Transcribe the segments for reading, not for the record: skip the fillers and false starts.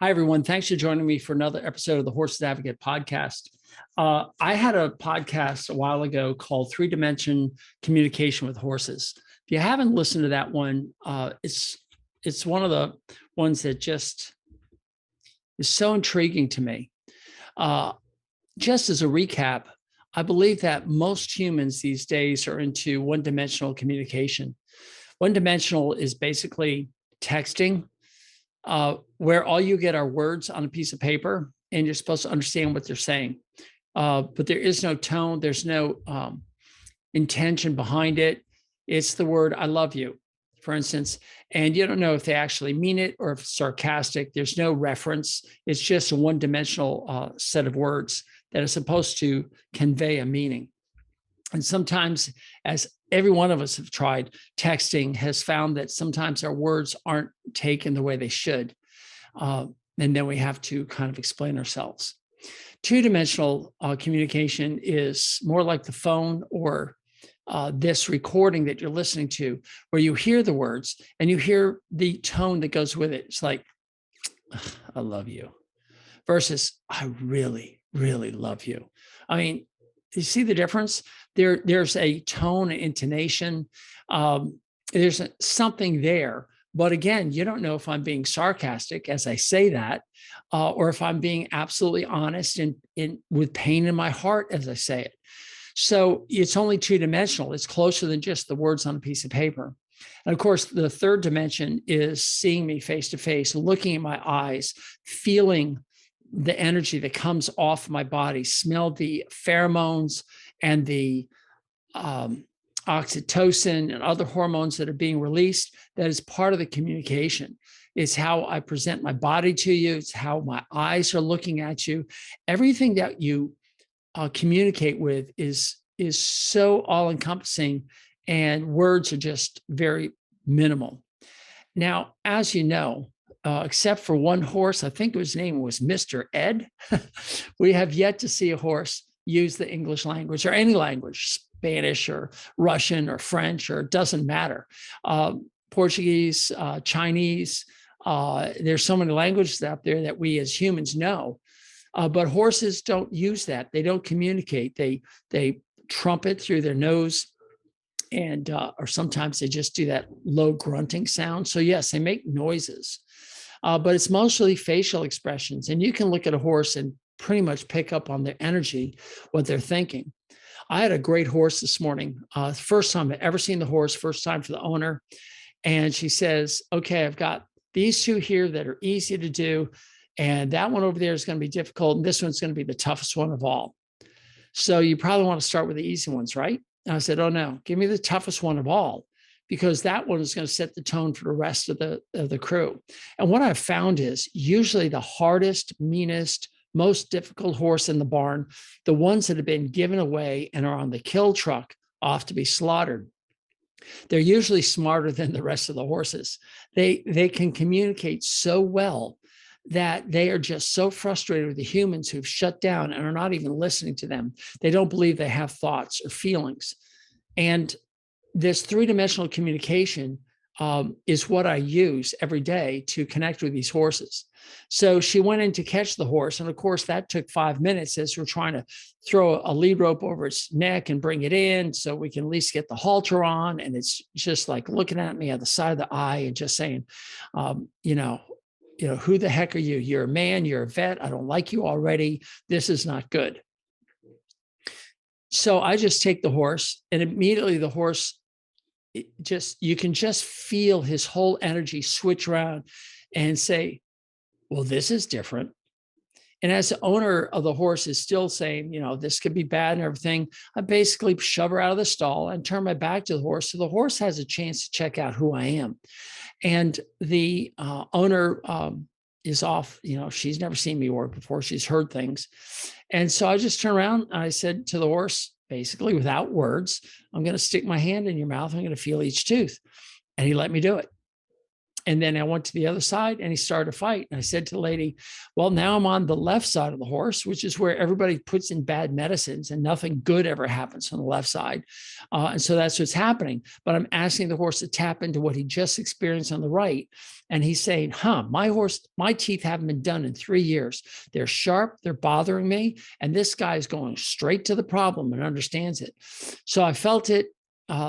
Hi, everyone. Thanks for joining me for another episode of the Horses Advocate podcast. I had a podcast a while ago called Three Dimension Communication with Horses. If you haven't listened to that one, it's one of the ones that just is so intriguing to me. Just as a recap, I believe that most humans these days are into one-dimensional communication. One-dimensional is basically texting, where all you get are words on a piece of paper, and you're supposed to understand what they're saying. But there is no tone, there's no intention behind it. It's the word "I love you," for instance, and you don't know if they actually mean it or if it's sarcastic. There's no reference. It's just a one-dimensional set of words that are supposed to convey a meaning. And sometimes, as every one of us have tried, texting has found that sometimes our words aren't taken the way they should. And then we have to kind of explain ourselves. Two-dimensional communication is more like the phone or this recording that you're listening to, where you hear the words and you hear the tone that goes with it. It's like, "I love you," versus "I really, really love you." I mean, you see the difference? There's a tone, and intonation. There's something there. But again, you don't know if I'm being sarcastic as I say that, or if I'm being absolutely honest and with pain in my heart as I say it. So it's only two-dimensional. It's closer than just the words on a piece of paper. And of course, the third dimension is seeing me face to face, looking in my eyes, feeling the energy that comes off my body, smell the pheromones and the oxytocin and other hormones that are being released. That is part of the communication. It's how I present my body to you. It's how my eyes are looking at you. Everything that you communicate with is so all-encompassing, and words are just very minimal. Now, as you know, except for one horse, I think his name was Mr. Ed, we have yet to see a horse use the English language or any language, Spanish or Russian or French, or it doesn't matter. Portuguese, Chinese, there's so many languages out there that we as humans know, but horses don't use that. They don't communicate. They trumpet through their nose, and or sometimes they just do that low grunting sound. So yes, they make noises, but it's mostly facial expressions. And you can look at a horse and pretty much pick up on their energy, what they're thinking. I had a great horse this morning. First time I've ever seen the horse, first time for the owner. And she says, "Okay, I've got these two here that are easy to do, and that one over there is going to be difficult, and this one's going to be the toughest one of all. So you probably want to start with the easy ones, right?" And I said, "Oh no, give me the toughest one of all, because that one is going to set the tone for the rest of the crew." And what I've found is usually the hardest, meanest, most difficult horse in the barn, the ones that have been given away and are on the kill truck off to be slaughtered, they're usually smarter than the rest of the horses. They can communicate so well that they are just so frustrated with the humans who've shut down and are not even listening to them. They don't believe they have thoughts or feelings. And this three-dimensional communication is what I use every day to connect with these horses. So she went in to catch the horse. And of course, that took 5 minutes as we're trying to throw a lead rope over its neck and bring it in so we can at least get the halter on. And it's just like looking at me at the side of the eye and just saying, "Who the heck are you? You're a man, you're a vet. I don't like you already. This is not good." So I just take the horse, and immediately the horse, you can just feel his whole energy switch around and say, "Well, this is different." And as the owner of the horse is still saying, "This could be bad and everything," I basically shove her out of the stall and turn my back to the horse, so the horse has a chance to check out who I am. And the owner is off. She's never seen me work before. She's heard things. And so I just turned around and I said to the horse, basically without words, "I'm going to stick my hand in your mouth. I'm going to feel each tooth." And he let me do it. And then I went to the other side and he started to fight. And I said to the lady, well, now I'm on the left side of the horse, which is where everybody puts in bad medicines and nothing good ever happens on the left side. And so that's what's happening. But I'm asking the horse to tap into what he just experienced on the right. And he's saying, my teeth haven't been done in 3 years. They're sharp, they're bothering me. And this guy's going straight to the problem and understands it. So I felt it,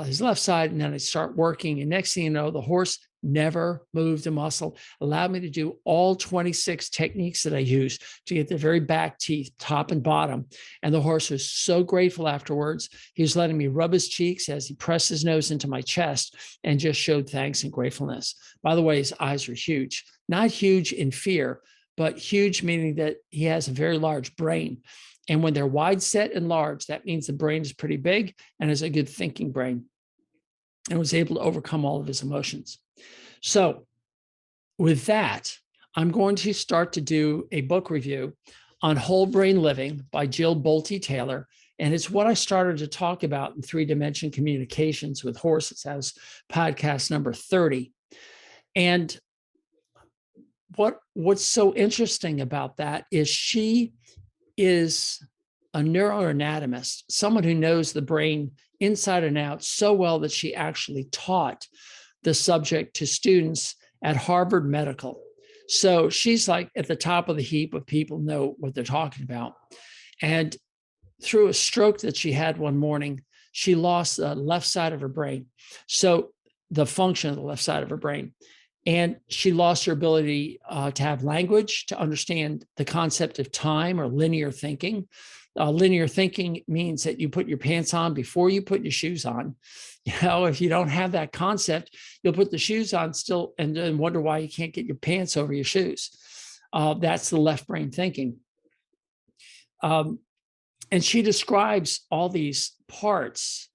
his left side, and then I start working. And next thing you know, the horse never moved a muscle, allowed me to do all 26 techniques that I use to get the very back teeth, top and bottom. And the horse was so grateful afterwards. He was letting me rub his cheeks as he pressed his nose into my chest and just showed thanks and gratefulness. By the way, his eyes were huge, not huge in fear, but huge meaning that he has a very large brain. And when they're wide set and large, that means the brain is pretty big and is a good thinking brain, and was able to overcome all of his emotions. So with that, I'm going to start to do a book review on whole brain living by Jill Bolte Taylor. And it's what I started to talk about in 3-dimension communications with horses as podcast number 30. And what's so interesting about that is she is a neuroanatomist, someone who knows the brain inside and out so well that she actually taught the subject to students at Harvard Medical. So she's like at the top of the heap of people know what they're talking about. And through a stroke that she had one morning, she lost the left side of her brain. So the function of the left side of her brain. And she lost her ability to have language, to understand the concept of time or linear thinking. Linear thinking means that you put your pants on before you put your shoes on. If you don't have that concept, you'll put the shoes on still and then wonder why you can't get your pants over your shoes. That's the left brain thinking. And she describes all these parts.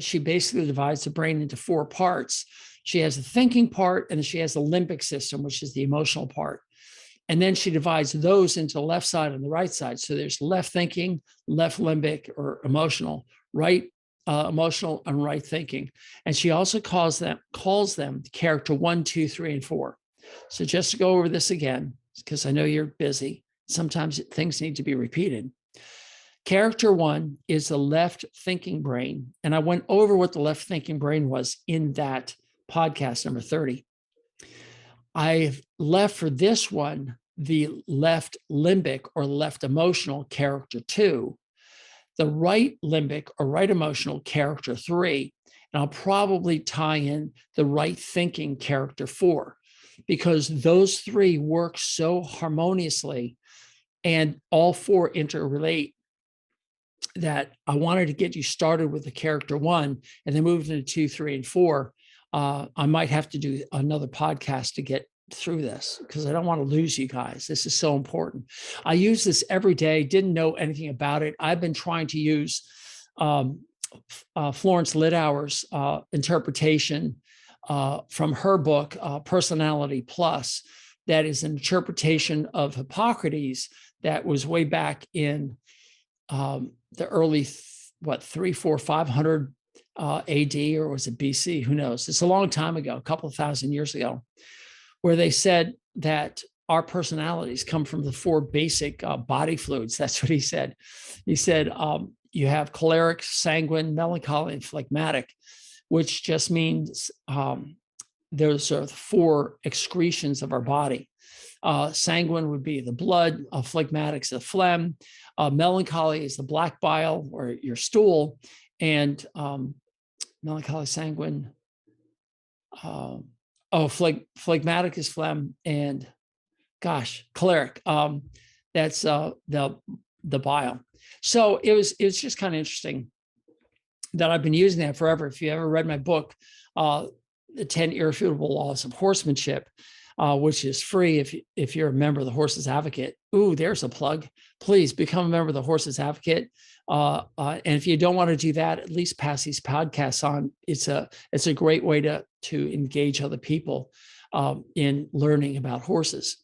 She basically divides the brain into 4 parts. She has the thinking part, and then she has the limbic system, which is the emotional part. And then she divides those into the left side and the right side. So there's left thinking, left limbic or emotional, right emotional and right thinking. And she also calls them character 1, 2, 3, and 4. So just to go over this again, because I know you're busy. Sometimes things need to be repeated. Character 1 is the left thinking brain. And I went over what the left thinking brain was in that podcast number 30. I've left for this one the left limbic or left emotional character 2, the right limbic or right emotional character 3, and I'll probably tie in the right thinking character 4, because those 3 work so harmoniously and all 4 interrelate that I wanted to get you started with the character 1 and then move into 2, 3, and 4. I might have to do another podcast to get through this because I don't want to lose you guys. This is so important. I use this every day, didn't know anything about it. I've been trying to use Florence Littauer's interpretation from her book, Personality Plus. That is an interpretation of Hippocrates that was way back in the early, 300, 400, 500 AD, or was it BC? Who knows? It's a long time ago, a couple of thousand years ago, where they said that our personalities come from the 4 basic body fluids. That's what he said. He said, you have choleric, sanguine, melancholy, and phlegmatic, which just means those are the 4 excretions of our body. Sanguine would be the blood, phlegmatic is the phlegm, melancholy is the black bile or your stool, and melancholy, sanguine, phlegmatic is phlegm, and choleric, that's the bile. So it was just kind of interesting that I've been using that forever. If you ever read my book, The 10 Irrefutable Laws of Horsemanship, which is free if you're a member of the Horses Advocate. Ooh, there's a plug. Please become a member of the Horses Advocate. And if you don't want to do that, at least pass these podcasts on. It's a great way to engage other people in learning about horses.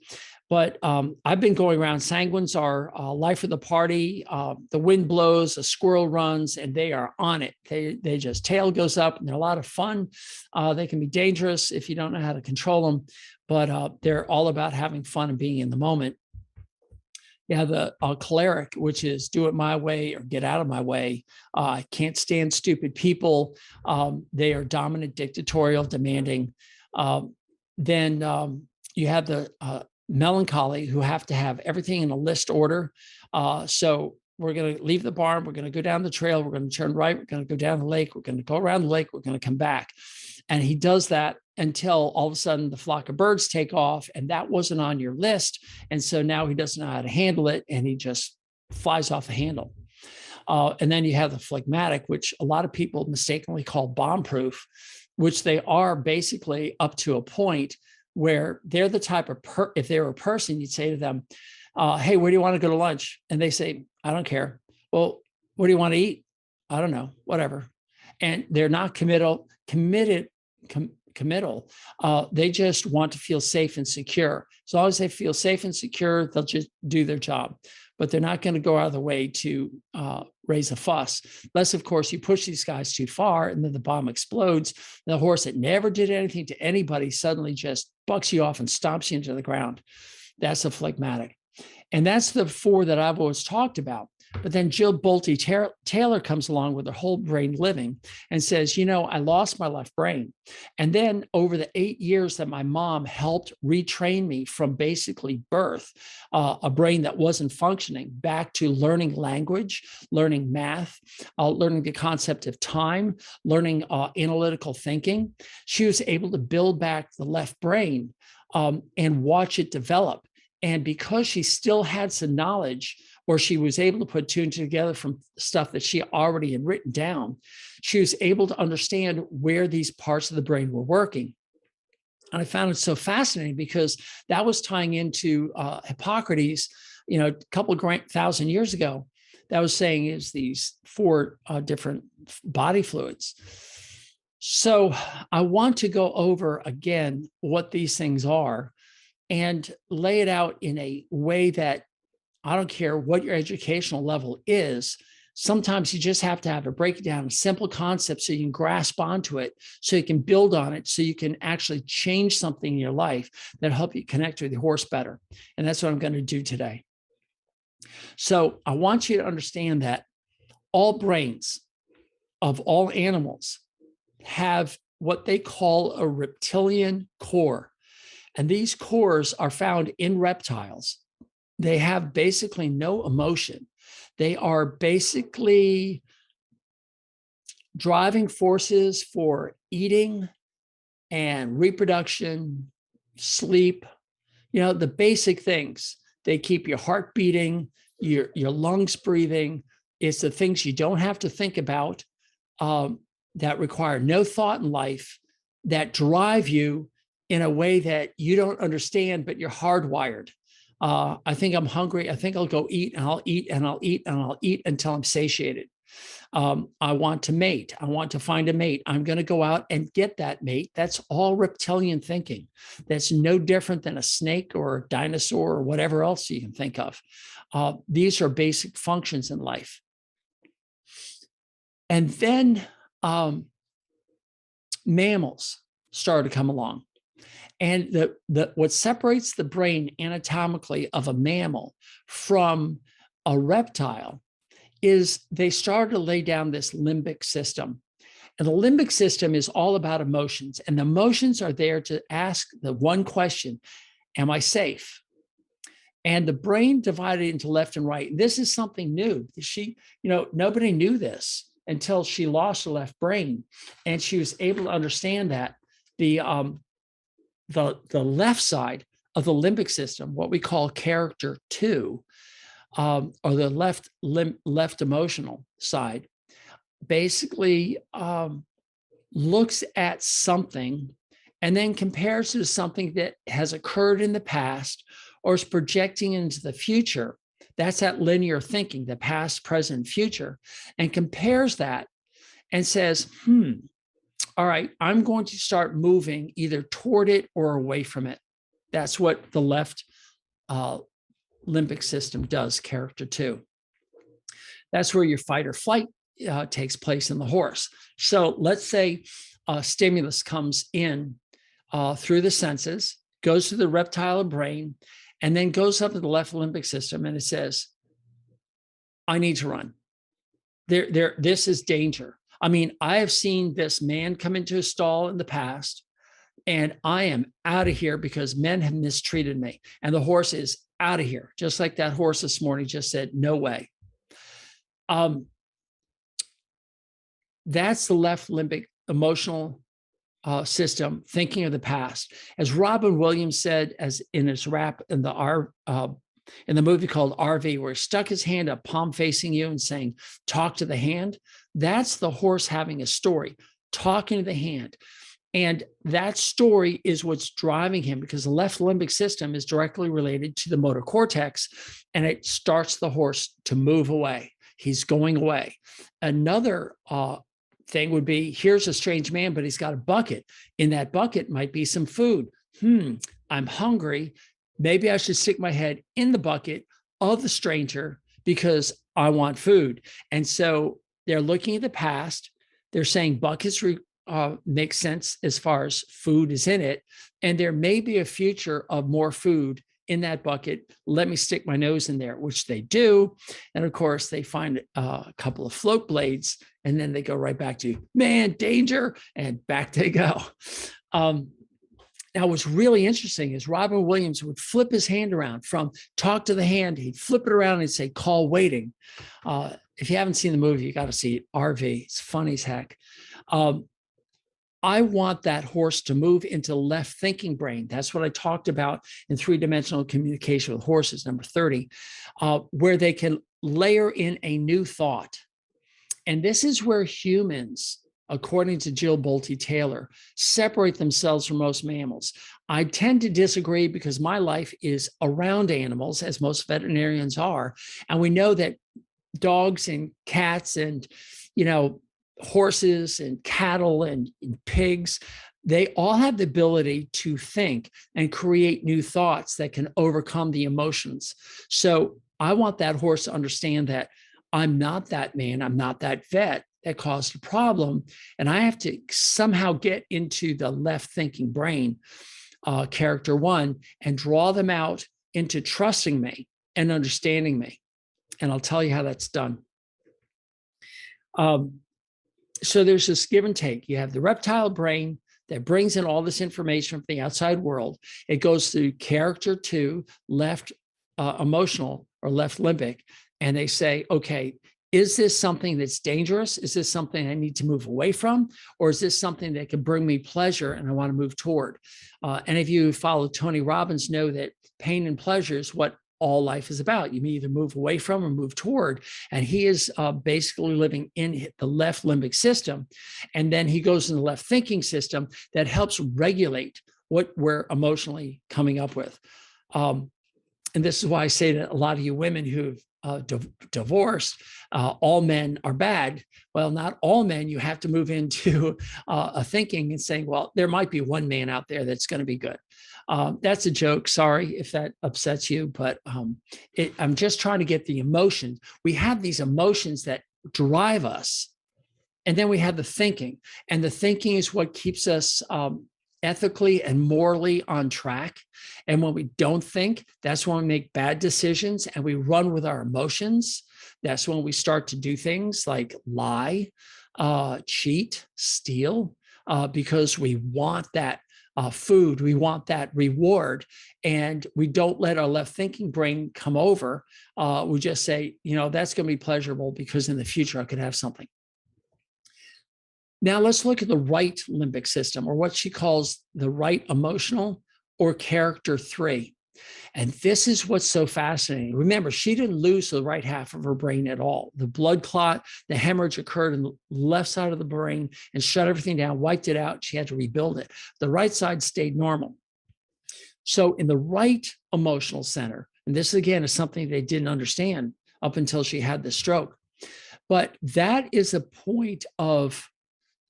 But I've been going around. Sanguines are life of the party. The wind blows, a squirrel runs, and they are on it. They just tail goes up, and they're a lot of fun. They can be dangerous if you don't know how to control them, but they're all about having fun and being in the moment. You have the choleric, which is do it my way or get out of my way. Can't stand stupid people. They are dominant, dictatorial, demanding. Then you have the melancholy, who have to have everything in a list order. So we're going to leave the barn. We're going to go down the trail. We're going to turn right. We're going to go down the lake. We're going to go around the lake. We're going to come back. And he does that until all of a sudden the flock of birds take off, and that wasn't on your list. And so now he doesn't know how to handle it, and he just flies off the handle. And then you have the phlegmatic, which a lot of people mistakenly call bomb-proof, which they are basically up to a point where they're the type of, if they were a person, you'd say to them, hey, where do you want to go to lunch? And they say, I don't care. Well, what do you want to eat? I don't know, whatever. And they're not committal. They just want to feel safe and secure. As long as they feel safe and secure, they'll just do their job. But they're not going to go out of the way to raise a fuss. Unless, of course, you push these guys too far and then the bomb explodes. The horse that never did anything to anybody suddenly just bucks you off and stomps you into the ground. That's a phlegmatic. And that's the four that I've always talked about. But then Jill Bolte Taylor comes along with her whole brain living and says, I lost my left brain. And then over the 8 years that my mom helped retrain me from basically birth, a brain that wasn't functioning, back to learning language, learning math, learning the concept of time, learning analytical thinking, she was able to build back the left brain and watch it develop. And because she still had some knowledge, or she was able to put two and two together from stuff that she already had written down, she was able to understand where these parts of the brain were working. And I found it so fascinating because that was tying into Hippocrates, a couple of thousand years ago, that was saying is these four different body fluids. So I want to go over again what these things are and lay it out in a way that I don't care what your educational level is. Sometimes you just have to have a breakdown, a simple concept so you can grasp onto it, so you can build on it, so you can actually change something in your life that help you connect with your horse better. And that's what I'm going to do today. So I want you to understand that all brains of all animals have what they call a reptilian core. And these cores are found in reptiles. They have basically no emotion. They are basically driving forces for eating and reproduction, sleep, the basic things. They keep your heart beating, your lungs breathing. It's the things you don't have to think about, that require no thought in life, that drive you in a way that you don't understand, but you're hardwired. I think I'm hungry. I think I'll go eat, and I'll eat, and I'll eat, and I'll eat until I'm satiated. I want to mate. I want to find a mate. I'm going to go out and get that mate. That's all reptilian thinking. That's no different than a snake or a dinosaur or whatever else you can think of. These are basic functions in life. And then mammals started to come along. And what separates the brain anatomically of a mammal from a reptile is they started to lay down this limbic system. And the limbic system is all about emotions. And the emotions are there to ask the one question, am I safe? And the brain divided into left and right. This is something new. Nobody knew this until she lost her left brain. And she was able to understand that the left side of the limbic system, what we call character 2, or the left emotional side, basically looks at something and then compares it to something that has occurred in the past or is projecting into the future. That's that linear thinking, the past, present, future, and compares that and says, all right, I'm going to start moving either toward it or away from it. That's what the left limbic system does, character 2. That's where your fight or flight takes place in the horse. So let's say a stimulus comes in through the senses, goes to the reptile brain, and then goes up to the left limbic system, and it says, I need to run. This is danger. I mean, I have seen this man come into a stall in the past, and I am out of here because men have mistreated me. And the horse is out of here, just like that horse this morning just said, no way. That's the left limbic emotional system, thinking of the past. As Robin Williams said, as in his rap in the movie called RV, where he stuck his hand up, palm facing you, and saying, talk to the hand. That's the horse having a story, talking to the hand. And that story is what's driving him, because the left limbic system is directly related to the motor cortex, and it starts the horse to move away. He's going away. Another thing would be, here's a strange man, but he's got a bucket. In that bucket might be some food. I'm hungry. Maybe I should stick my head in the bucket of the stranger because I want food. And so they're looking at the past. They're saying buckets make sense as far as food is in it. And there may be a future of more food in that bucket. Let me stick my nose in there, which they do. And of course, they find a couple of float blades, and then they go right back to, man, danger, and back they go. Now, what's really interesting is Robin Williams would flip his hand around from talk to the hand. He'd flip it around and say, call waiting. If you haven't seen the movie, you got to see it. RV, it's funny as heck. I want that horse to move into left thinking brain. That's what I talked about in 3-dimensional communication with horses, number 30, where they can layer in a new thought. And this is where humans, according to Jill Bolte Taylor, separate themselves from most mammals. I tend to disagree because my life is around animals, as most veterinarians are. And we know that dogs and cats and, horses and cattle and pigs, they all have the ability to think and create new thoughts that can overcome the emotions. So I want that horse to understand that I'm not that man, I'm not that vet that caused a problem. And I have to somehow get into the left thinking brain, character 1, and draw them out into trusting me and understanding me. And I'll tell you how that's done. So there's this give and take. You have the reptile brain that brings in all this information from the outside world. It goes through character 2, left emotional or left limbic, and they say, okay, is this something that's dangerous? Is this something I need to move away from? Or is this something that can bring me pleasure and I want to move toward? Any of you who follow Tony Robbins know that pain and pleasure is what all life is about. You may either move away from or move toward. And he is basically living in the left limbic system. And then he goes in the left thinking system that helps regulate what we're emotionally coming up with. And this is why I say that a lot of you women who've divorced, all men are bad. Well, not all men. You have to move into a thinking and saying, well, there might be one man out there that's going to be good. That's a joke. Sorry if that upsets you, but I'm just trying to get the emotions. We have these emotions that drive us, and then we have the thinking, and the thinking is what keeps us ethically and morally on track. And when we don't think, that's when we make bad decisions and we run with our emotions. That's when we start to do things like lie, cheat, steal, because we want that food, we want that reward, and we don't let our left thinking brain come over. We just say, that's going to be pleasurable because in the future I could have something. Now let's look at the right limbic system, or what she calls the right emotional or character 3. And this is what's so fascinating. Remember, she didn't lose the right half of her brain at all. The blood clot, the hemorrhage occurred in the left side of the brain and shut everything down, wiped it out. She had to rebuild it. The right side stayed normal. So in the right emotional center, and this again is something they didn't understand up until she had the stroke, but that is a point of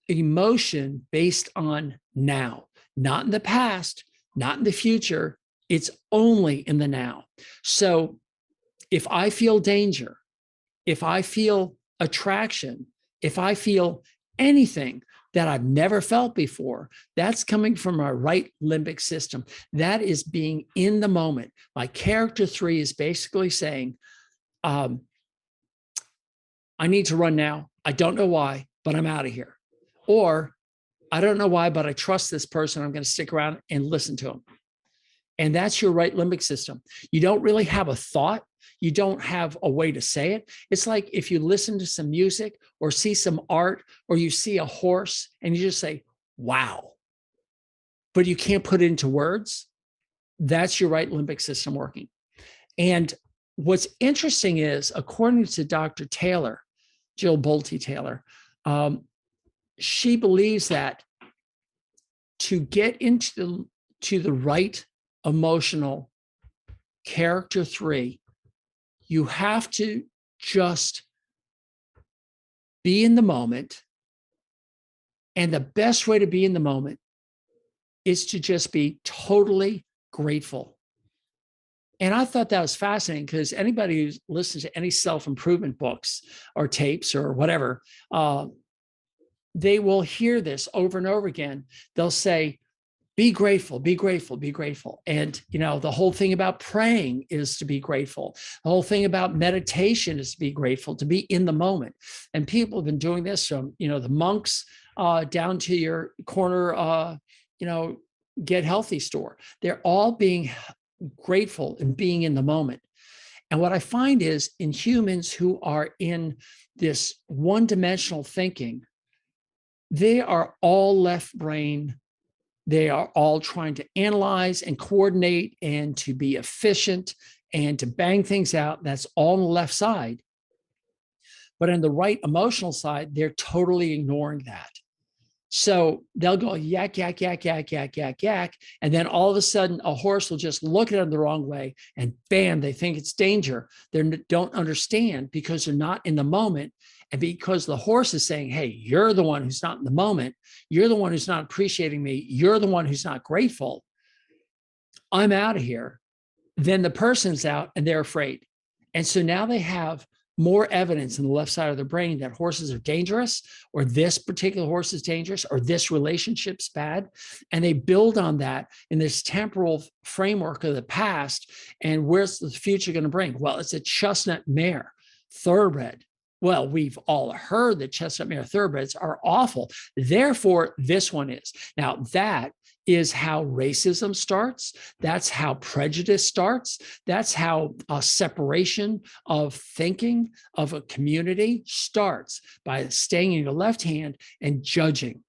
emotion based on now, not in the past, not in the future, It's only in the now. So if I feel danger, if I feel attraction, if I feel anything that I've never felt before, that's coming from our right limbic system. That is being in the moment. My character 3 is basically saying, I need to run now. I don't know why, but I'm out of here. Or I don't know why, but I trust this person. I'm going to stick around and listen to him. And that's your right limbic system. You don't really have a thought. You don't have a way to say it. It's like if you listen to some music or see some art or you see a horse and you just say, wow, but you can't put it into words. That's your right limbic system working. And what's interesting is, according to Dr. Taylor, Jill Bolte Taylor, she believes that to get into the right emotional character 3, you have to just be in the moment. And the best way to be in the moment is to just be totally grateful. And I thought that was fascinating because anybody who listens to any self-improvement books or tapes or whatever, they will hear this over and over again. They'll say, be grateful, be grateful, be grateful. And, the whole thing about praying is to be grateful. The whole thing about meditation is to be grateful, to be in the moment. And people have been doing this from, the monks down to your corner, get healthy store. They're all being grateful and being in the moment. And what I find is in humans who are in this one-dimensional thinking, they are all left brain. They are all trying to analyze and coordinate and to be efficient and to bang things out. That's all on the left side. But on the right emotional side, they're totally ignoring that. So they'll go yak, yak, yak, yak, yak, yak, yak. And then all of a sudden, a horse will just look at them the wrong way and bam, they think it's danger. They don't understand because they're not in the moment. And because the horse is saying, hey, you're the one who's not in the moment. You're the one who's not appreciating me. You're the one who's not grateful. I'm out of here. Then the person's out and they're afraid. And so now they have more evidence in the left side of their brain that horses are dangerous, or this particular horse is dangerous, or this relationship's bad. And they build on that in this temporal framework of the past. And where's the future going to bring? Well, it's a chestnut mare, thoroughbred. Well, we've all heard that chestnut mare thoroughbreds are awful. Therefore, this one is. Now, that is how racism starts. That's how prejudice starts. That's how a separation of thinking of a community starts, by staying in your left hand and judging.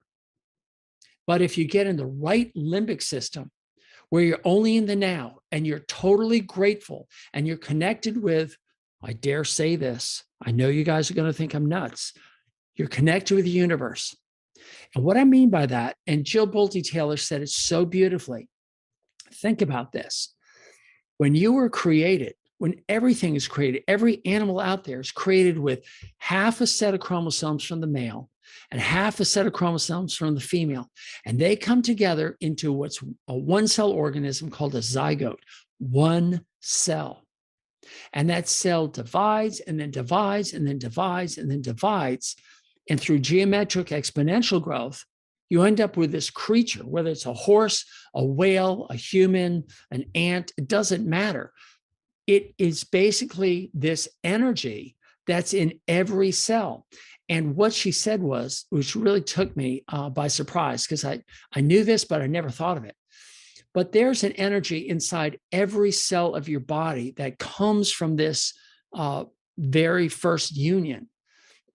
But if you get in the right limbic system, where you're only in the now and you're totally grateful and you're connected with, I dare say this, I know you guys are going to think I'm nuts, you're connected with the universe. And what I mean by that, and Jill Bolte Taylor said it so beautifully, think about this. When you were created, when everything is created, every animal out there is created with half a set of chromosomes from the male and half a set of chromosomes from the female. And they come together into what's a one-cell organism called a zygote, one cell. And that cell divides and then divides and then divides and then divides. And through geometric exponential growth, you end up with this creature, whether it's a horse, a whale, a human, an ant, it doesn't matter. It is basically this energy that's in every cell. And what she said was, which really took me by surprise, because I knew this, but I never thought of it. But there's an energy inside every cell of your body that comes from this very first union.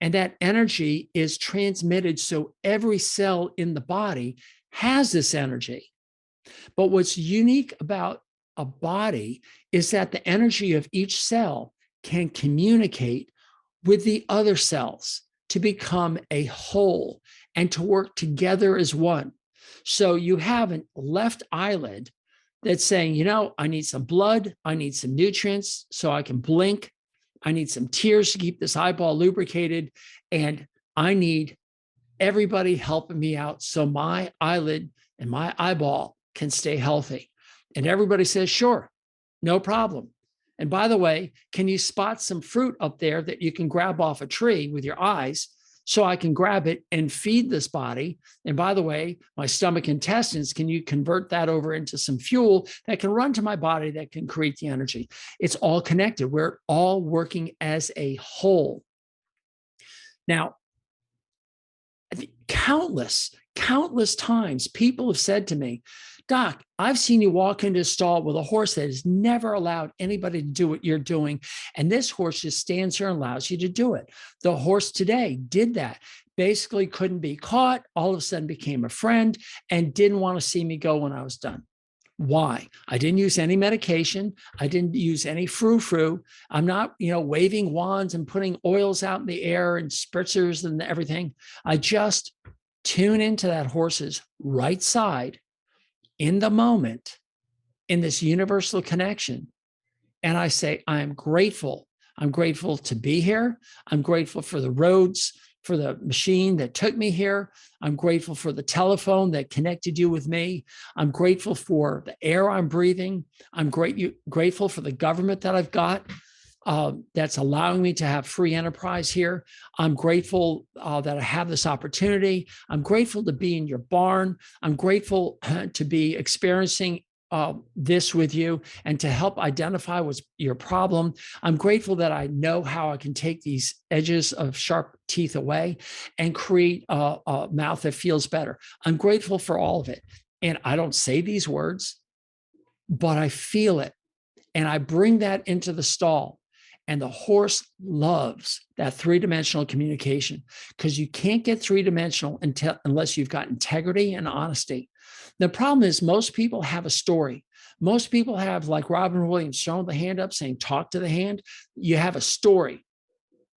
And that energy is transmitted. So every cell in the body has this energy. But what's unique about a body is that the energy of each cell can communicate with the other cells to become a whole and to work together as one. So you have a left eyelid that's saying, I need some blood, I need some nutrients so I can blink. I need some tears to keep this eyeball lubricated, and I need everybody helping me out so my eyelid and my eyeball can stay healthy. And everybody says, sure, no problem. And by the way, can you spot some fruit up there that you can grab off a tree with your eyes so I can grab it and feed this body? And by the way, my stomach intestines, can you convert that over into some fuel that can run to my body that can create the energy? It's all connected. We're all working as a whole. Now, countless times people have said to me, Doc, I've seen you walk into a stall with a horse that has never allowed anybody to do what you're doing. And this horse just stands here and allows you to do it. The horse today did that. Basically couldn't be caught, all of a sudden became a friend and didn't want to see me go when I was done. Why? I didn't use any medication. I didn't use any frou-frou. I'm not, waving wands and putting oils out in the air and spritzers and everything. I just tune into that horse's right side in the moment, in this universal connection. And I say, I'm grateful. I'm grateful to be here. I'm grateful for the roads, for the machine that took me here. I'm grateful for the telephone that connected you with me. I'm grateful for the air I'm breathing. I'm grateful for the government that I've got that's allowing me to have free enterprise here. I'm grateful that I have this opportunity. I'm grateful to be in your barn. I'm grateful to be experiencing this with you and to help identify what's your problem. I'm grateful that I know how I can take these edges of sharp teeth away and create a mouth that feels better. I'm grateful for all of it. And I don't say these words, but I feel it. And I bring that into the stall. And the horse loves that three-dimensional communication because you can't get three-dimensional unless you've got integrity and honesty. The problem is most people have a story. Most people have, like Robin Williams, showing the hand up saying, talk to the hand. You have a story.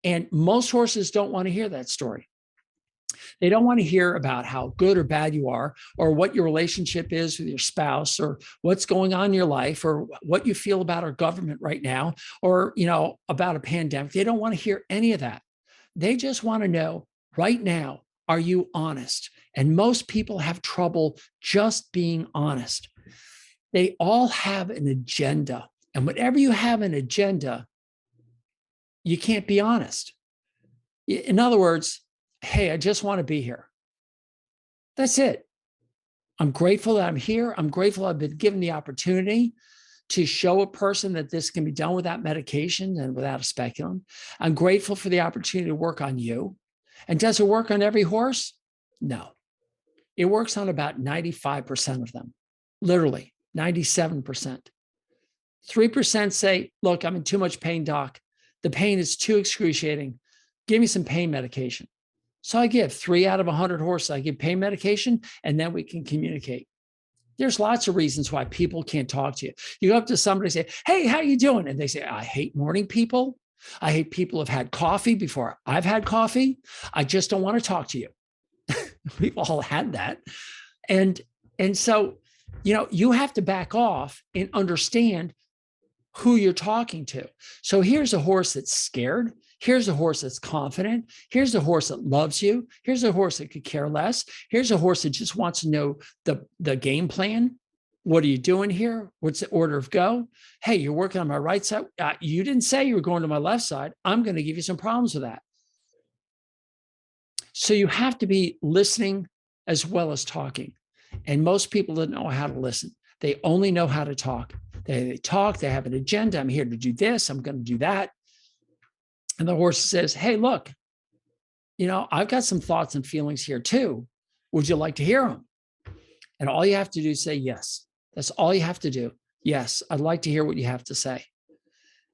And most horses don't want to hear that story. They don't want to hear about how good or bad you are, or what your relationship is with your spouse, or what's going on in your life, or what you feel about our government right now, or, about a pandemic. They don't want to hear any of that. They just want to know right now, are you honest? And most people have trouble just being honest. They all have an agenda. And whenever you have an agenda, you can't be honest. In other words, hey, I just want to be here. That's it. I'm grateful that I'm here. I'm grateful I've been given the opportunity to show a person that this can be done without medication and without a speculum. I'm grateful for the opportunity to work on you. And does it work on every horse? No. It works on about 95% of them, literally 97%. 3% say, look, I'm in too much pain, doc. The pain is too excruciating. Give me some pain medication. So I give 3 out of 100 horses, I give pain medication, and then we can communicate. There's lots of reasons why people can't talk to you. You go up to somebody and say, hey, how you doing? And they say, I hate morning people. I hate people who've had coffee before I've had coffee. I just don't want to talk to you. We've all had that. And so, you have to back off and understand who you're talking to. So here's a horse that's scared. Here's a horse that's confident. Here's a horse that loves you. Here's a horse that could care less. Here's a horse that just wants to know the game plan. What are you doing here? What's the order of go? Hey, you're working on my right side. You didn't say you were going to my left side. I'm going to give you some problems with that. So you have to be listening as well as talking. And most people don't know how to listen. They only know how to talk. They talk, they have an agenda. I'm here to do this. I'm going to do that. And the horse says, hey, look, I've got some thoughts and feelings here too. Would you like to hear them? And all you have to do is say yes. That's all you have to do. Yes, I'd like to hear what you have to say.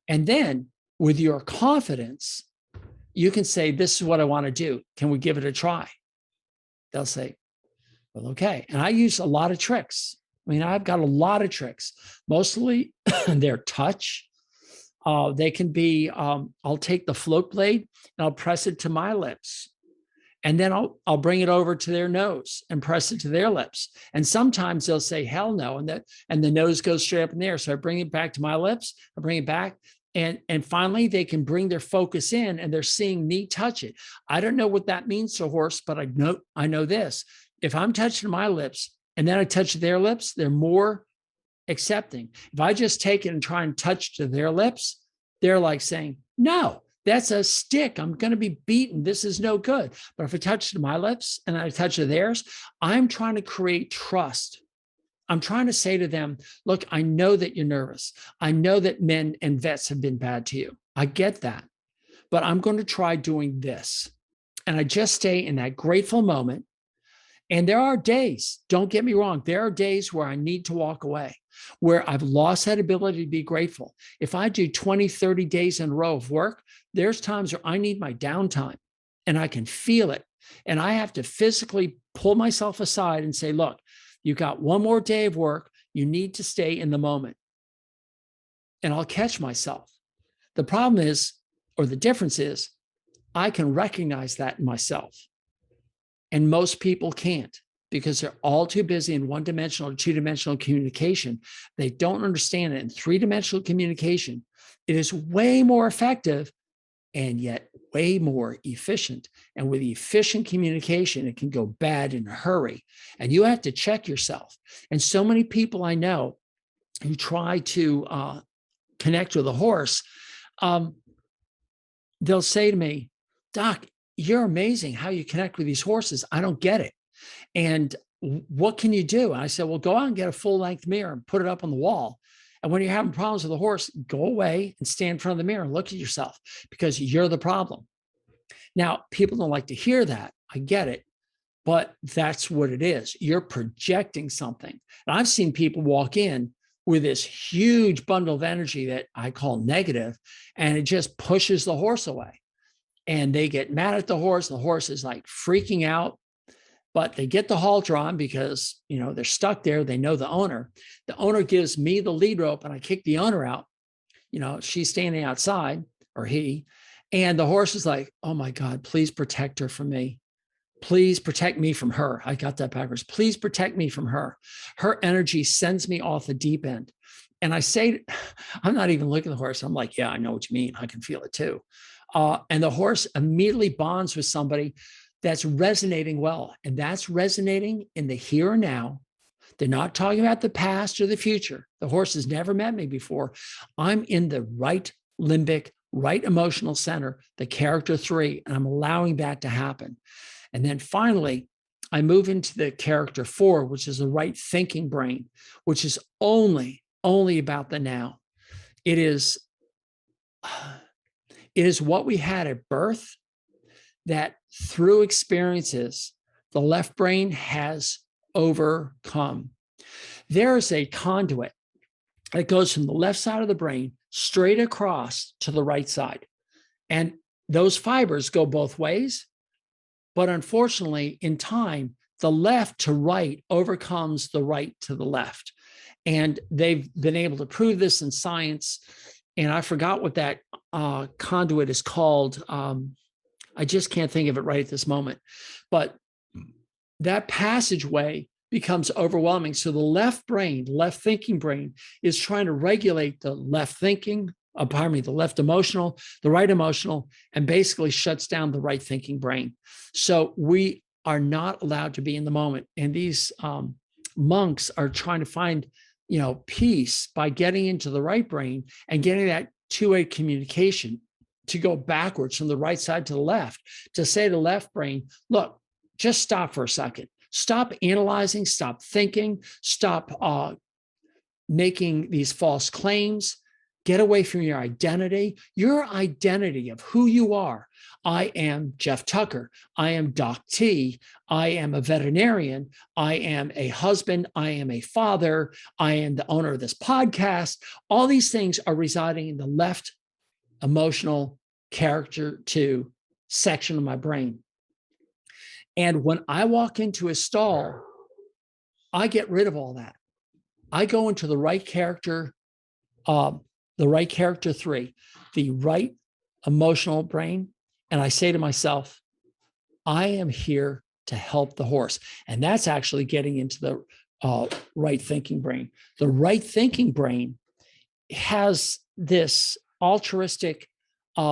And then with your confidence, you can say, this is what I want to do. Can we give it a try? They'll say, well, okay. And I use a lot of tricks. I've got a lot of tricks. Mostly their touch. They can be, I'll take the float blade and I'll press it to my lips. And then I'll bring it over to their nose and press it to their lips. And sometimes they'll say, hell no. And the nose goes straight up in the air. So I bring it back to my lips. I bring it back. And finally, they can bring their focus in and they're seeing me touch it. I don't know what that means to a horse, but I know this. If I'm touching my lips and then I touch their lips, they're more accepting. If I just take it and try and touch to their lips, they're like saying, no, that's a stick. I'm going to be beaten. This is no good. But if I touch to my lips and I touch to theirs, I'm trying to create trust. I'm trying to say to them, look, I know that you're nervous. I know that men and vets have been bad to you. I get that. But I'm going to try doing this. And I just stay in that grateful moment. And there are days, don't get me wrong, there are days where I need to walk away, where I've lost that ability to be grateful. If I do 20, 30 days in a row of work, there's times where I need my downtime and I can feel it. And I have to physically pull myself aside and say, look, you got one more day of work. You need to stay in the moment. And I'll catch myself. The problem is, or the difference is, I can recognize that in myself. And most people can't, because they're all too busy in one-dimensional or two-dimensional communication. They don't understand it. In three-dimensional communication, it is way more effective and yet way more efficient. And with efficient communication, it can go bad in a hurry. And you have to check yourself. And so many people I know who try to connect with a horse, they'll say to me, Doc, you're amazing how you connect with these horses. I don't get it. And what can you do? And I said, well, go out and get a full-length mirror and put it up on the wall. And when you're having problems with a horse, go away and stand in front of the mirror and look at yourself, because you're the problem. Now, people don't like to hear that. I get it. But that's what it is. You're projecting something. And I've seen people walk in with this huge bundle of energy that I call negative, and it just pushes the horse away. And they get mad at the horse. The horse is like freaking out, but they get the halter on because, they're stuck there. They know the owner. The owner gives me the lead rope and I kick the owner out. She's standing outside, or he, and the horse is like, oh my God, please protect her from me. Please protect me from her. I got that backwards. Please protect me from her. Her energy sends me off the deep end. And I say, I'm not even looking at the horse. I'm like, yeah, I know what you mean. I can feel it too. And the horse immediately bonds with somebody that's resonating well. And that's resonating in the here and now. They're not talking about the past or the future. The horse has never met me before. I'm in the right limbic, right emotional center, the character 3, and I'm allowing that to happen. And then finally, I move into the character 4, which is the right thinking brain, which is only about the now. It is what we had at birth that through experiences, the left brain has overcome. There is a conduit that goes from the left side of the brain straight across to the right side. And those fibers go both ways. But unfortunately, in time, the left to right overcomes the right to the left. And they've been able to prove this in science. And I forgot what that conduit is called. I just can't think of it right at this moment. But that passageway becomes overwhelming. So the left thinking brain is trying to regulate the left thinking, the left emotional, the right emotional, and basically shuts down the right thinking brain. So we are not allowed to be in the moment. And these monks are trying to find, peace by getting into the right brain and getting that two-way communication to go backwards from the right side to the left, to say to the left brain, look, just stop for a second. Stop analyzing, stop thinking, stop making these false claims. Get away from your identity of who you are. I am Geoff Tucker. I am Doc T. I am a veterinarian. I am a husband. I am a father. I am the owner of this podcast. All these things are residing in the left emotional character 2 section of my brain. And when I walk into a stall, I get rid of all that. I go into the right character, the right character 3, the right emotional brain. And I say to myself, I am here to help the horse. And that's actually getting into the right thinking brain. The right thinking brain has this altruistic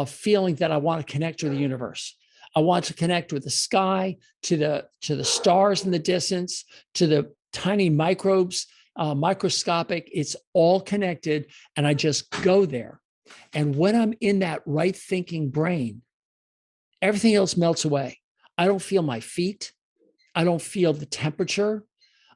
feeling that I want to connect with the universe. I want to connect with the sky, to the stars in the distance, to the tiny microbes microscopic. It's all connected. And I just go there. And when I'm in that right thinking brain, everything else melts away. I don't feel my feet. I don't feel the temperature.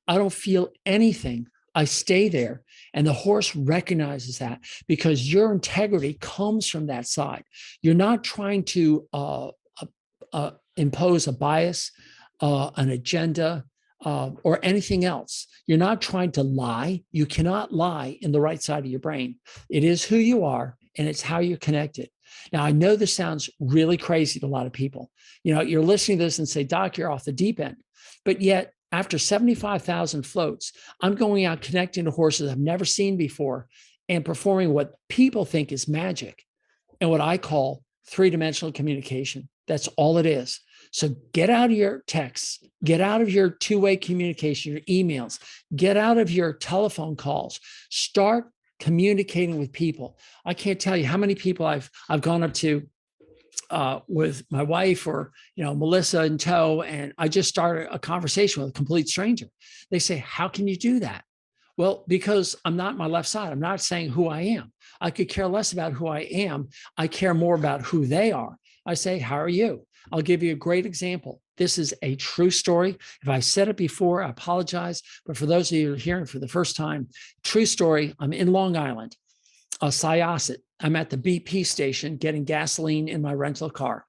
I don't feel anything. I stay there. And the horse recognizes that because your integrity comes from that side. You're not trying to impose a bias, an agenda, or anything else. You're not trying to lie. You cannot lie in the right side of your brain. It is who you are, and it's how you're connected. Now, I know this sounds really crazy to a lot of people. You're listening to this and say, Doc, you're off the deep end. But yet, after 75,000 floats, I'm going out connecting to horses I've never seen before and performing what people think is magic and what I call three-dimensional communication. That's all it is. So get out of your texts, get out of your two-way communication, your emails, get out of your telephone calls, start communicating with people. I can't tell you how many people I've gone up to with my wife or, Melissa in tow, and I just started a conversation with a complete stranger. They say, how can you do that? Well, because I'm not my left side. I'm not saying who I am. I could care less about who I am. I care more about who they are. I say, how are you? I'll give you a great example. This is a true story. If I said it before, I apologize. But for those of you who are hearing for the first time, true story. I'm in Long Island, Syosset. I'm at the BP station getting gasoline in my rental car.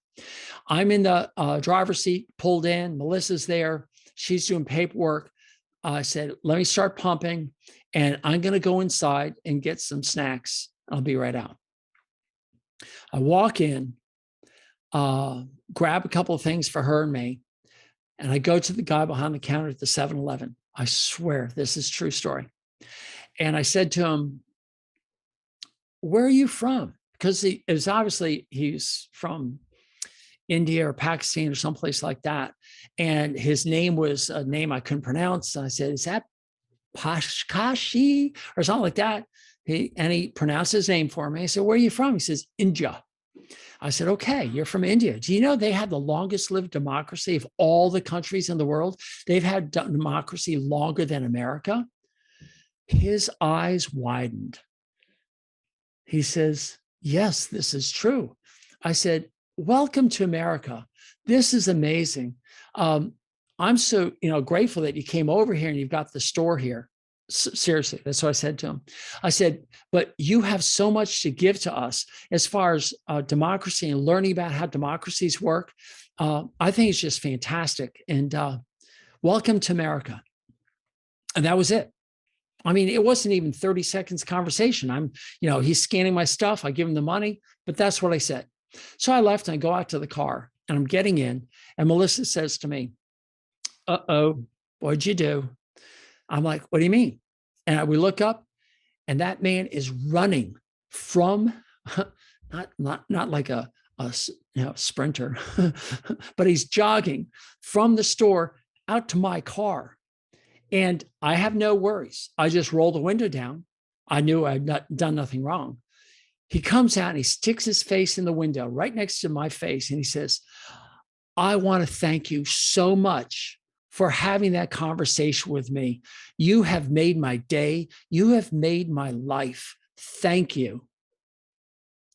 I'm in the driver's seat, pulled in. Melissa's there. She's doing paperwork. I said, let me start pumping, and I'm going to go inside and get some snacks. I'll be right out. I walk in, grab a couple of things for her and me, and I go to the guy behind the counter at the 7-Eleven. I swear this is a true story. And I said to him, where are you from? Because it was obviously he's from India or Pakistan or someplace like that. And his name was a name I couldn't pronounce. And I said, is that Pashkashi or something like that? He pronounced his name for me. I said, where are you from? He says, India. I said, okay, you're from India. Do you know they have the longest lived democracy of all the countries in the world? They've had democracy longer than America. His eyes widened. He says, yes, this is true. I said, welcome to America. This is amazing. I'm so grateful that you came over here and you've got the store here. Seriously, that's what I said to him. I said, but you have so much to give to us as far as democracy and learning about how democracies work. I think it's just fantastic. And welcome to America. And that was it. I mean, it wasn't even 30 seconds conversation. He's scanning my stuff. I give him the money, but that's what I said. So I left and I go out to the car and I'm getting in, and Melissa says to me, uh-oh, what'd you do? I'm like, what do you mean? And we look up, and that man is running from, not like a sprinter, but he's jogging from the store out to my car. And I have no worries. I just roll the window down. I knew I'd done nothing wrong. He comes out and he sticks his face in the window right next to my face. And he says, I want to thank you so much for having that conversation with me. You have made my day. You have made my life. Thank you.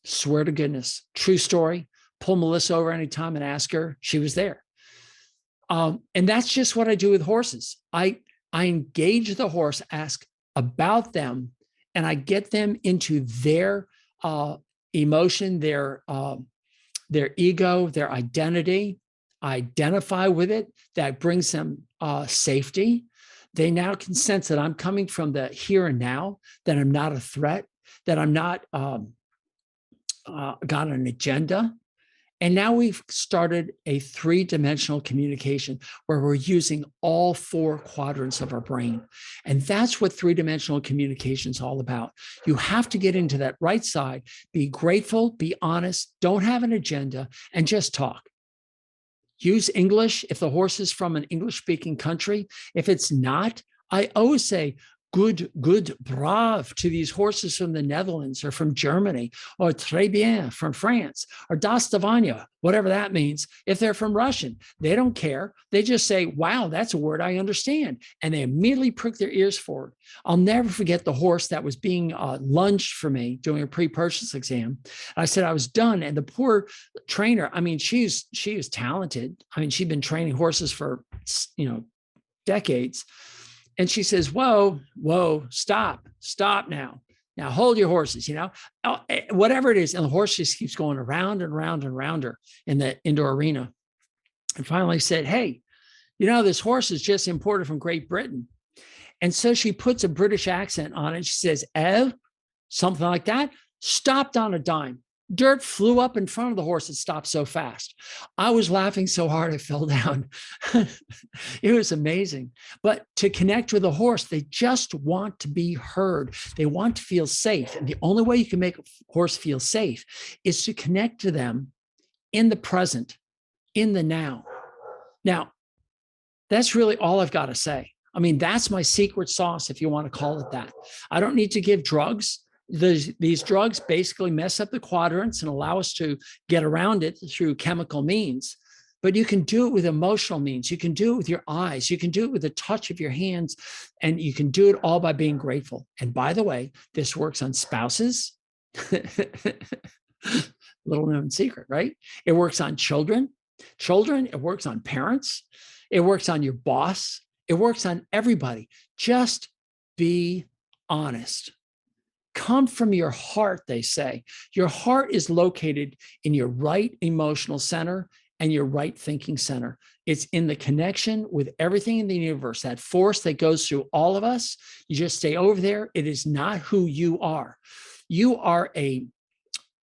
Swear to goodness. True story. Pull Melissa over anytime and ask her. She was there. And that's just what I do with horses. I engage the horse, ask about them, and I get them into their emotion, their ego, their identity. I identify with it. That brings them safety. They now can sense that I'm coming from the here and now, that I'm not a threat, that I'm not got an agenda. And now we've started a three-dimensional communication where we're using all four quadrants of our brain. And that's what three-dimensional communication is all about. You have to get into that right side, be grateful, be honest, don't have an agenda, and just talk. Use English if the horse is from an English-speaking country. If it's not, I always say, good, brave to these horses from the Netherlands or from Germany, or très bien from France, or dostavanya, whatever that means. If they're from Russian, they don't care. They just say, wow, that's a word I understand. And they immediately prick their ears forward. I'll never forget the horse that was being lunged for me doing a pre-purchase exam. I said I was done. And the poor trainer, I mean, she was talented. I mean, she'd been training horses for, decades. And she says, whoa, stop now. Now hold your horses, whatever it is. And the horse just keeps going around and round and rounder in the indoor arena. And finally said, hey, this horse is just imported from Great Britain. And so she puts a British accent on it. She says, something like that, stopped on a dime. Dirt flew up in front of the horse. It stopped so fast. I was laughing so hard I fell down. It was amazing. But to connect with a horse, they just want to be heard. They want to feel safe. And the only way you can make a horse feel safe is to connect to them in the present, in the now. Now, that's really all I've got to say. I mean, that's my secret sauce, if you want to call it that. I don't need to give drugs. These drugs basically mess up the quadrants and allow us to get around it through chemical means. But you can do it with emotional means. You can do it with your eyes. You can do it with the touch of your hands. And you can do it all by being grateful. And by the way, this works on spouses. Little known secret, right? It works on children. It works on parents. It works on your boss. It works on everybody. Just be honest. Come from your heart, they say. Your heart is located in your right emotional center and your right thinking center. It's in the connection with everything in the universe, that force that goes through all of us. You just stay over there. It is not who you are. You are a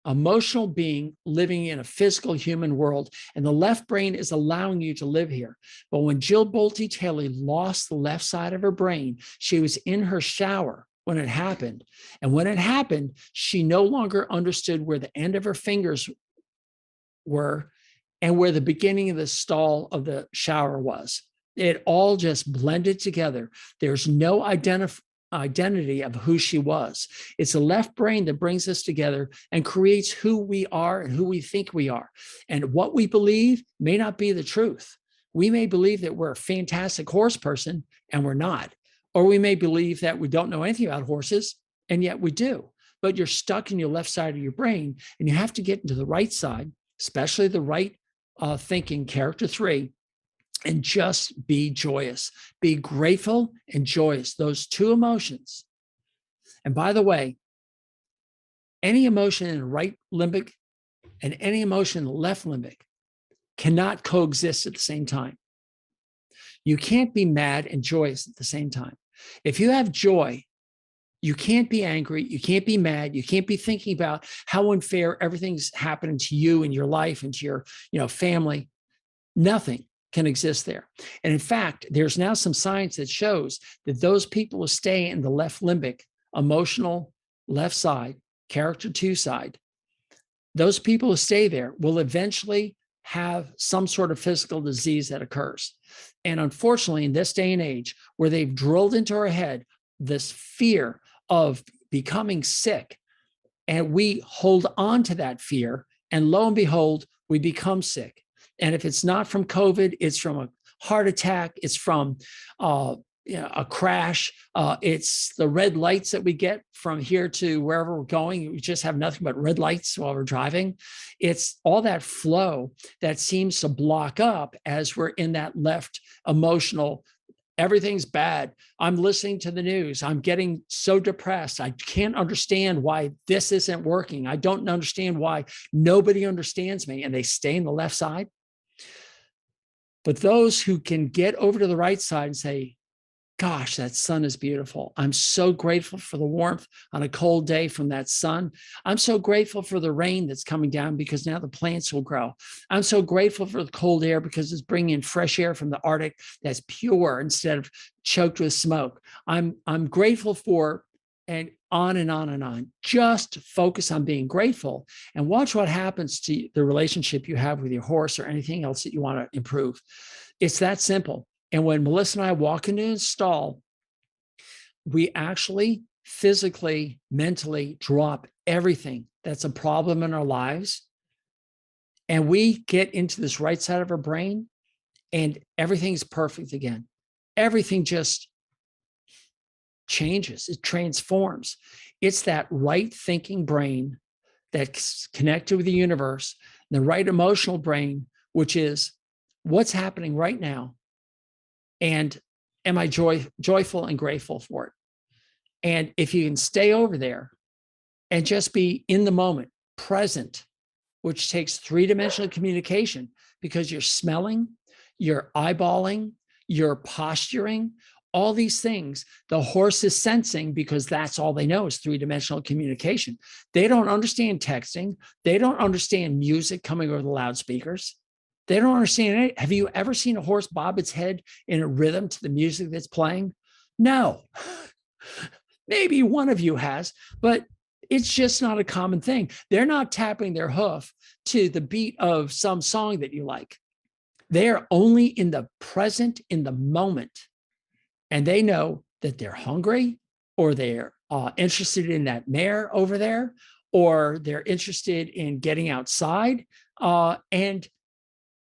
emotional being living in a physical human world, and the left brain is allowing you to live here. But when Jill Bolte Taylor lost the left side of her brain, she was in her shower when it happened. And when it happened, she no longer understood where the end of her fingers were and where the beginning of the stall of the shower was. It all just blended together. There's no identity of who she was. It's the left brain that brings us together and creates who we are and who we think we are. And what we believe may not be the truth. We may believe that we're a fantastic horse person and we're not. Or we may believe that we don't know anything about horses, and yet we do. But you're stuck in your left side of your brain, and you have to get into the right side, especially the right thinking, character 3, and just be joyous. Be grateful and joyous, those two emotions. And by the way, any emotion in the right limbic and any emotion in the left limbic cannot coexist at the same time. You can't be mad and joyous at the same time. If you have joy, you can't be angry, you can't be mad, you can't be thinking about how unfair everything's happening to you in your life and to your family. Nothing can exist there. And in fact, there's now some science that shows that those people who stay in the left limbic, emotional left side, character 2 side, those people who stay there will eventually have some sort of physical disease that occurs. And unfortunately, in this day and age, where they've drilled into our head this fear of becoming sick, and we hold on to that fear, and lo and behold, we become sick. And if it's not from COVID, it's from a heart attack, it's from a crash, it's the red lights that we get from here to wherever we're going. We just have nothing but red lights while we're driving. It's all that flow that seems to block up as we're in that left emotional, everything's bad. I'm listening to the news. I'm getting so depressed. I can't understand why this isn't working. I don't understand why nobody understands me. And they stay in the left side. But those who can get over to the right side and say, gosh, that sun is beautiful. I'm so grateful for the warmth on a cold day from that sun. I'm so grateful for the rain that's coming down because now the plants will grow. I'm so grateful for the cold air because it's bringing in fresh air from the Arctic that's pure instead of choked with smoke. I'm grateful for, and on and on and on. Just focus on being grateful and watch what happens to the relationship you have with your horse or anything else that you want to improve. It's that simple. And when Melissa and I walk into a stall, we actually physically, mentally drop everything that's a problem in our lives. And we get into this right side of our brain and everything's perfect again. Everything just changes, it transforms. It's that right thinking brain that's connected with the universe, the right emotional brain, which is what's happening right now. And am I joyful and grateful for it? And if you can stay over there and just be in the moment, present, which takes three-dimensional communication, because you're smelling, you're eyeballing, you're posturing, all these things. The horse is sensing because that's all they know is three-dimensional communication. They don't understand texting. They don't understand music coming over the loudspeakers. They don't understand it. Have you ever seen a horse bob its head in a rhythm to the music that's playing? No. Maybe one of you has, but it's just not a common thing. They're not tapping their hoof to the beat of some song that you like. They are only in the present, in the moment. And they know that they're hungry, or they're interested in that mare over there, or they're interested in getting outside. And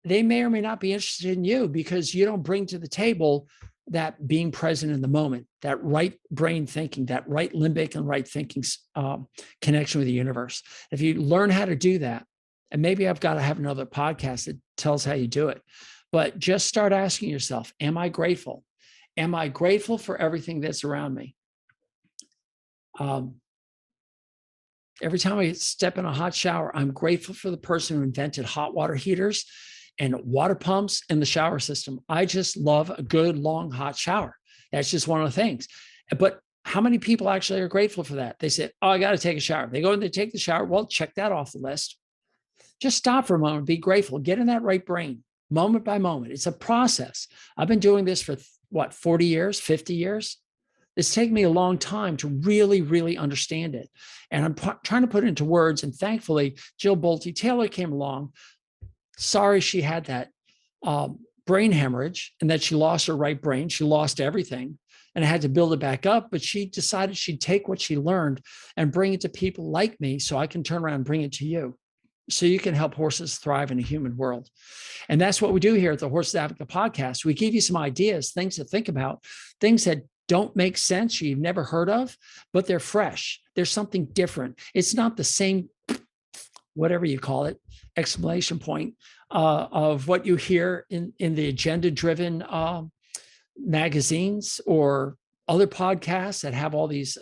they may or may not be interested in you because you don't bring to the table that being present in the moment, that right brain thinking, that right limbic and right thinking connection with the universe. If you learn how to do that, and maybe I've got to have another podcast that tells how you do it, but just start asking yourself, am I grateful? Am I grateful for everything that's around me? Every time I step in a hot shower, I'm grateful for the person who invented hot water heaters and water pumps in the shower system. I just love a good, long, hot shower. That's just one of the things. But how many people actually are grateful for that? They say, oh, I got to take a shower. They go and they take the shower. Well, check that off the list. Just stop for a moment, be grateful, get in that right brain, moment by moment. It's a process. I've been doing this for 40 years, 50 years? It's taken me a long time to really, really understand it. And I'm trying to put it into words. And thankfully, Jill Bolte Taylor came along. Sorry she had that brain hemorrhage and that she lost her right brain. She lost everything and had to build it back up. But she decided she'd take what she learned and bring it to people like me so I can turn around and bring it to you, so you can help horses thrive in a human world. And that's what we do here at the Horses Advocate Podcast. We give you some ideas, things to think about, things that don't make sense, you've never heard of, but they're fresh. There's something different. It's not the same, whatever you call it, exclamation point of what you hear in the agenda-driven magazines or other podcasts that have all these,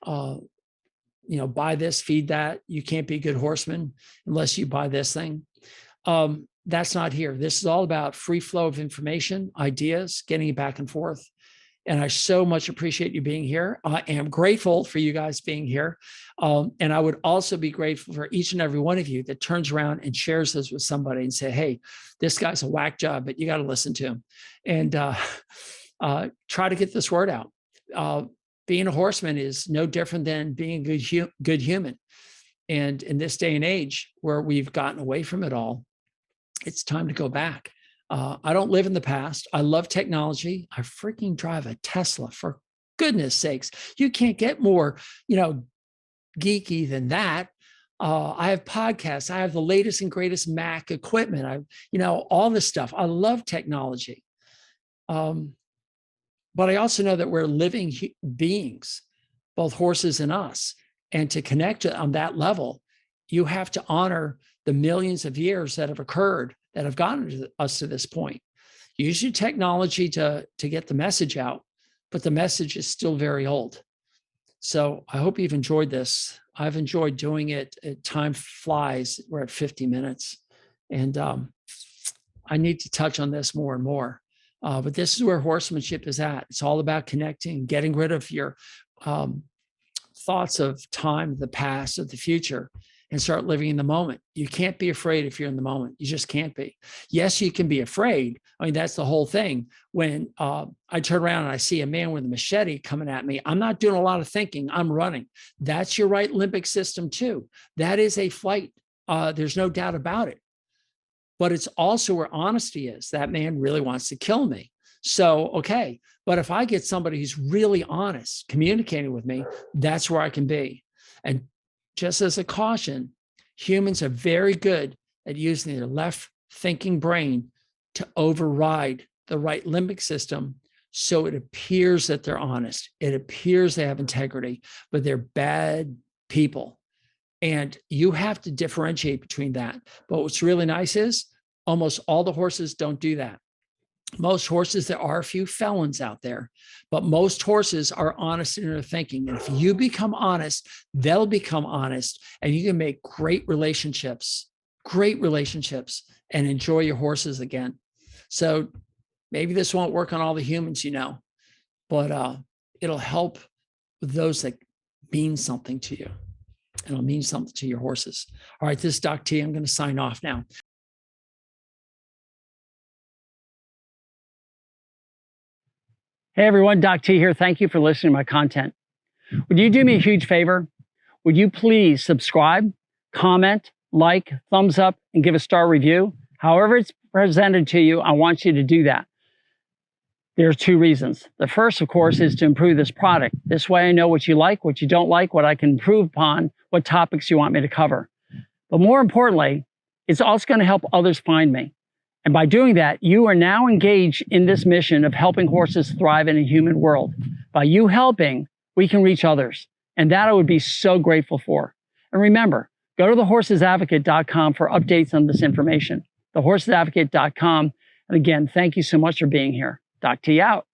buy this, feed that. You can't be a good horseman unless you buy this thing. That's not here. This is all about free flow of information, ideas, getting it back and forth. And I so much appreciate you being here. I am grateful for you guys being here. And I would also be grateful for each and every one of you that turns around and shares this with somebody and say, hey, this guy's a whack job, but you got to listen to him. And try to get this word out. Being a horseman is no different than being a good human. And in this day and age where we've gotten away from it all, it's time to go back. I don't live in the past. I love technology. I freaking drive a Tesla, for goodness sakes. You can't get more, geeky than that. I have podcasts. I have the latest and greatest Mac equipment. All this stuff. I love technology. But I also know that we're living beings, both horses and us. And to connect on that level, you have to honor the millions of years that have occurred that have gotten us to this point. Use your technology to get the message out, but the message is still very old. So I hope you've enjoyed this. I've enjoyed doing it. Time flies. We're at 50 minutes. And I need to touch on this more and more. But this is where horsemanship is at. It's all about connecting, getting rid of your thoughts of time, the past, of the future, and start living in the moment. You can't be afraid if you're in the moment. You just can't be. Yes, you can be afraid. I mean, that's the whole thing. When I turn around and I see a man with a machete coming at me, I'm not doing a lot of thinking. I'm running. That's your right limbic system too. That is a flight. There's no doubt about it. But it's also where honesty is. That man really wants to kill me. So, okay. But if I get somebody who's really honest, communicating with me, that's where I can be. And just as a caution, humans are very good at using their left thinking brain to override the right limbic system. So it appears that they're honest. It appears they have integrity, but they're bad people. And you have to differentiate between that. But what's really nice is almost all the horses don't do that. Most horses, there are a few felons out there, but most horses are honest in their thinking. And if you become honest, they'll become honest, and you can make great relationships, and enjoy your horses again. So maybe this won't work on all the humans, but it'll help with those that mean something to you. And it'll mean something to your horses. All right, this is Doc T. I'm going to sign off now. Hey everyone, Doc T here. Thank you for listening to my content. Would you do me a huge favor? Would you please subscribe, comment, like, thumbs up, and give a star review? However it's presented to you, I want you to do that. There's two reasons. The first, of course, is to improve this product. This way I know what you like, what you don't like, what I can improve upon, what topics you want me to cover. But more importantly, it's also going to help others find me. And by doing that, you are now engaged in this mission of helping horses thrive in a human world. By you helping, we can reach others. And that I would be so grateful for. And remember, go to thehorsesadvocate.com for updates on this information. Thehorsesadvocate.com. And again, thank you so much for being here. Doc T out.